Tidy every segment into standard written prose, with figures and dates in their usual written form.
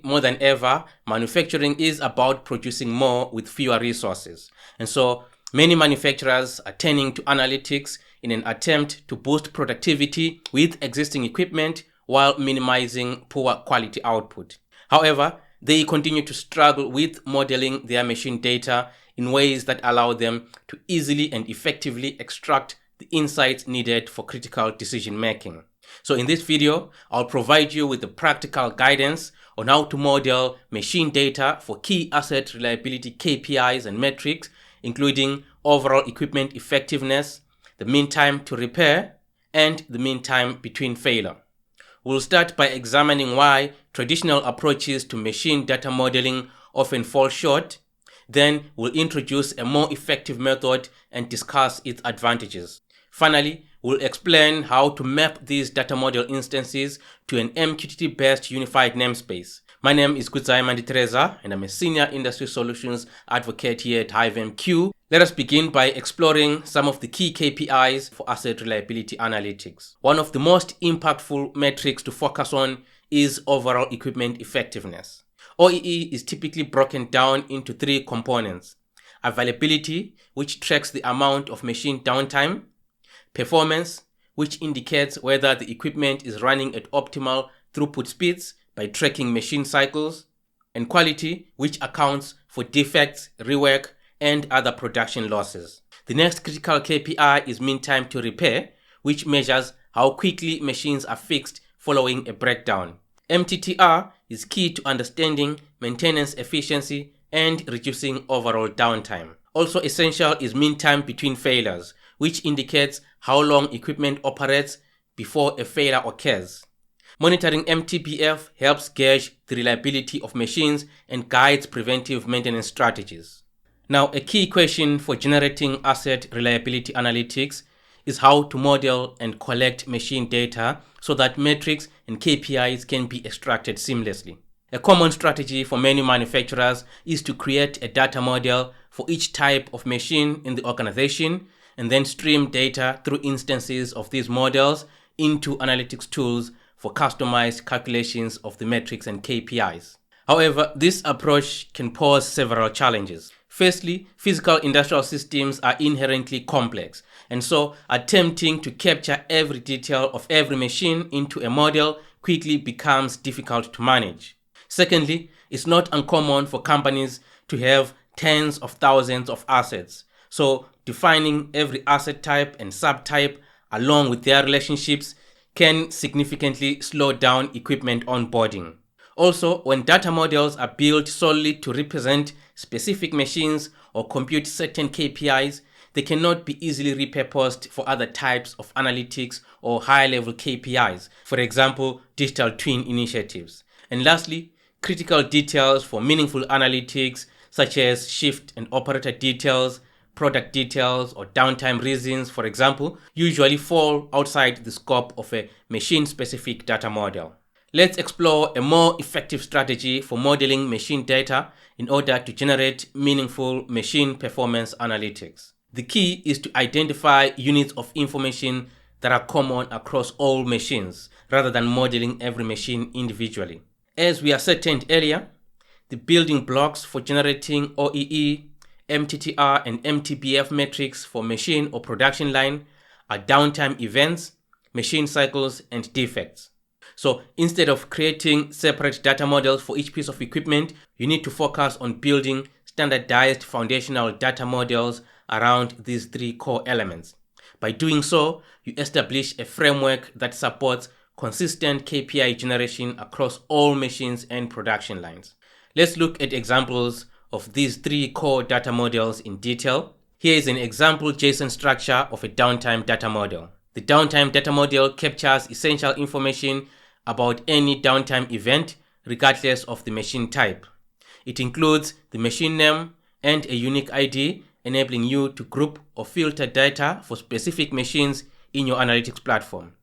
more than ever, manufacturing is about producing more with fewer resources. And so many manufacturers are turning to analytics in an attempt to boost productivity with existing equipment while minimizing poor quality output. However, they continue to struggle with modeling their machine data in ways that allow them to easily and effectively extract the insights needed for critical decision making. So in this video, I'll provide you with the practical guidance on how to model machine data for key asset reliability KPIs and metrics, including overall equipment effectiveness, the mean time to repair, and the mean time between failure. We'll start by examining why traditional approaches to machine data modeling often fall short. Then we'll introduce a more effective method and discuss its advantages. Finally, we'll explain how to map these data model instances to an MQTT-based unified namespace. My name is Kudzai Manditereza, and I'm a Senior Industry Solutions Advocate here at HiveMQ. Let us begin by exploring some of the key KPIs for asset reliability analytics. One of the most impactful metrics to focus on is overall equipment effectiveness. OEE is typically broken down into three components: availability, which tracks the amount of machine downtime; performance, which indicates whether the equipment is running at optimal throughput speeds by tracking machine cycles; and quality, which accounts for defects, rework, and other production losses. The next critical KPI is mean time to repair, which measures how quickly machines are fixed following a breakdown. MTTR is key to understanding maintenance efficiency and reducing overall downtime. Also essential is mean time between failures, which indicates how long equipment operates before a failure occurs. Monitoring MTBF helps gauge the reliability of machines and guides preventive maintenance strategies. Now, a key question for generating asset reliability analytics is how to model and collect machine data so that metrics and KPIs can be extracted seamlessly. A common strategy for many manufacturers is to create a data model for each type of machine in the organization and then stream data through instances of these models into analytics tools for customized calculations of the metrics and KPIs. However, this approach can pose several challenges. Firstly, physical industrial systems are inherently complex, and so attempting to capture every detail of every machine into a model quickly becomes difficult to manage. Secondly, it's not uncommon for companies to have tens of thousands of assets, so defining every asset type and subtype along with their relationships can significantly slow down equipment onboarding. Also, when data models are built solely to represent specific machines or compute certain KPIs, they cannot be easily repurposed for other types of analytics or high-level KPIs, for example, digital twin initiatives. And lastly, critical details for meaningful analytics, such as shift and operator details, product details, or downtime reasons, for example, usually fall outside the scope of a machine-specific data model. Let's explore a more effective strategy for modeling machine data in order to generate meaningful machine performance analytics. The key is to identify units of information that are common across all machines, rather than modeling every machine individually. As we ascertained earlier, the building blocks for generating OEE, MTTR, and MTBF metrics for machine or production line are downtime events, machine cycles, and defects. So instead of creating separate data models for each piece of equipment, you need to focus on building standardized foundational data models around these three core elements. By doing so, you establish a framework that supports consistent KPI generation across all machines and production lines. Let's look at examples of these three core data models in detail. Here is an example JSON structure of a downtime data model. The downtime data model captures essential information about any downtime event, regardless of the machine type. It includes the machine name and a unique ID, enabling you to group or filter data for specific machines in your analytics platform.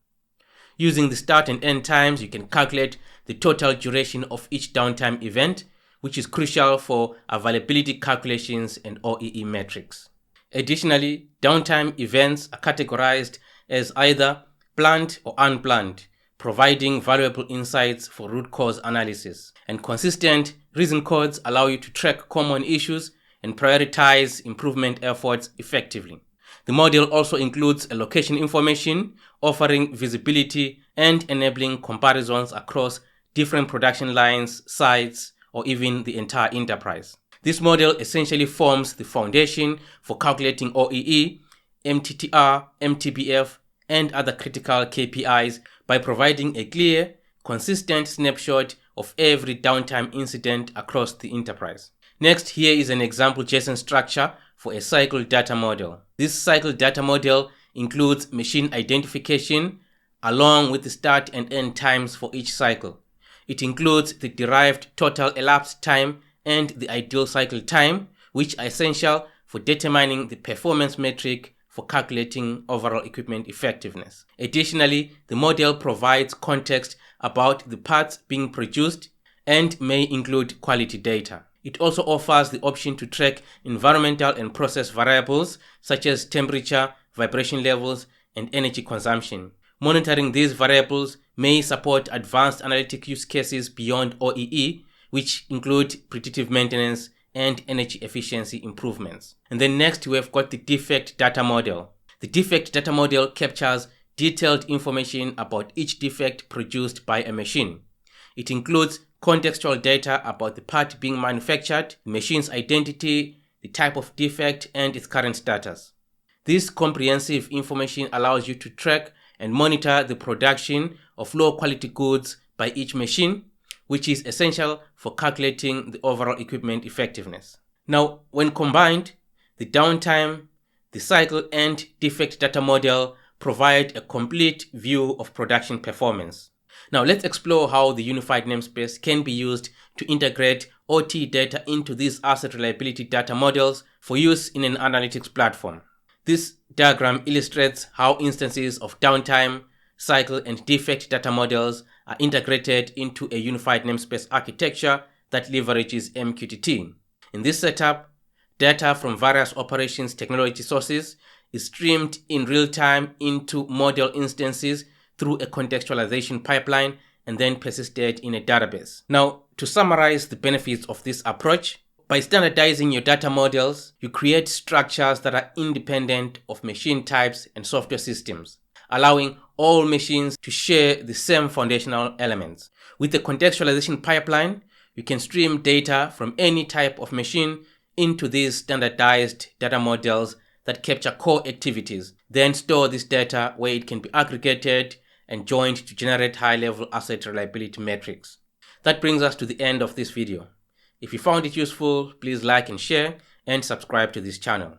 Using the start and end times, you can calculate the total duration of each downtime event, which is crucial for availability calculations and OEE metrics. Additionally, downtime events are categorized as either planned or unplanned, providing valuable insights for root cause analysis. And consistent reason codes allow you to track common issues and prioritize improvement efforts effectively. The model also includes a location information, offering visibility and enabling comparisons across different production lines, sites, or even the entire enterprise. This model essentially forms the foundation for calculating OEE, MTTR, MTBF, and other critical KPIs by providing a clear, consistent snapshot of every downtime incident across the enterprise. Next, here is an example JSON structure for a cycle data model. This cycle data model includes machine identification along with the start and end times for each cycle. It includes the derived total elapsed time and the ideal cycle time, which are essential for determining the performance metric for calculating overall equipment effectiveness. Additionally, the model provides context about the parts being produced and may include quality data. It also offers the option to track environmental and process variables such as temperature, vibration levels, and energy consumption. Monitoring these variables may support advanced analytic use cases beyond OEE, which include predictive maintenance and energy efficiency improvements. And then next, we have got the defect data model. The defect data model captures detailed information about each defect produced by a machine. It includes contextual data about the part being manufactured, the machine's identity, the type of defect, and its current status. This comprehensive information allows you to track and monitor the production of low-quality goods by each machine, which is essential for calculating the overall equipment effectiveness. Now, when combined, the downtime, the cycle, and defect data model provide a complete view of production performance. Now, let's explore how the unified namespace can be used to integrate OT data into these asset reliability data models for use in an analytics platform. This diagram illustrates how instances of downtime, cycle, and defect data models are integrated into a unified namespace architecture that leverages MQTT. In this setup, data from various operations technology sources is streamed in real time into model instances through a contextualization pipeline and then persisted in a database. Now, to summarize the benefits of this approach, by standardizing your data models, you create structures that are independent of machine types and software systems, allowing all machines to share the same foundational elements. With the contextualization pipeline, you can stream data from any type of machine into these standardized data models that capture core activities, then store this data where it can be aggregated and joined to generate high-level asset reliability metrics. That brings us to the end of this video. If you found it useful, please like and share and subscribe to this channel.